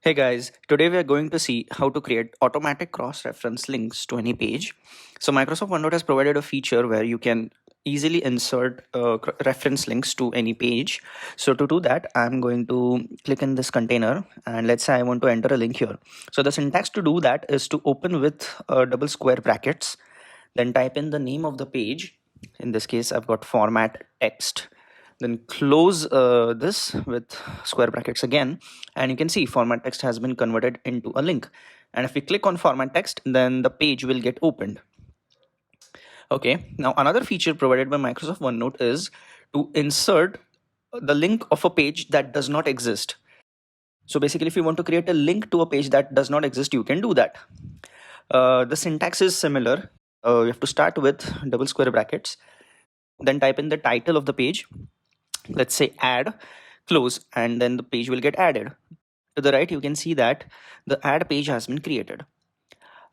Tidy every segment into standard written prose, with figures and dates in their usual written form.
Hey guys, today we are going to see how to create automatic cross-reference links to any page. So Microsoft OneNote has provided a feature where you can easily insert reference links to any page. So to do that, I'm going to click in this container and let's say I want to enter a link here. So the syntax to do that is to open with double square brackets, then type in the name of the page. In this case, I've got format text, then close this with square brackets again, and you can see format text has been converted into a link. And if we click on format text, then the page will get opened. Okay, now another feature provided by Microsoft OneNote is to insert the link of a page that does not exist. So basically, if you want to create a link to a page that does not exist, you can do that. The syntax is similar. You have to start with double square brackets, then type in the title of the page. Let's say add, close, and then the page will get added. To the right, you can see that the add page has been created.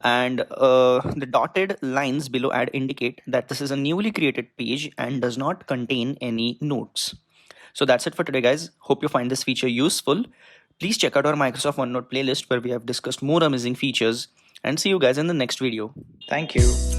And the dotted lines below add indicate that this is a newly created page and does not contain any notes. So that's it for today, guys. Hope you find this feature useful. Please check out our Microsoft OneNote playlist where we have discussed more amazing features, and see you guys in the next video. Thank you.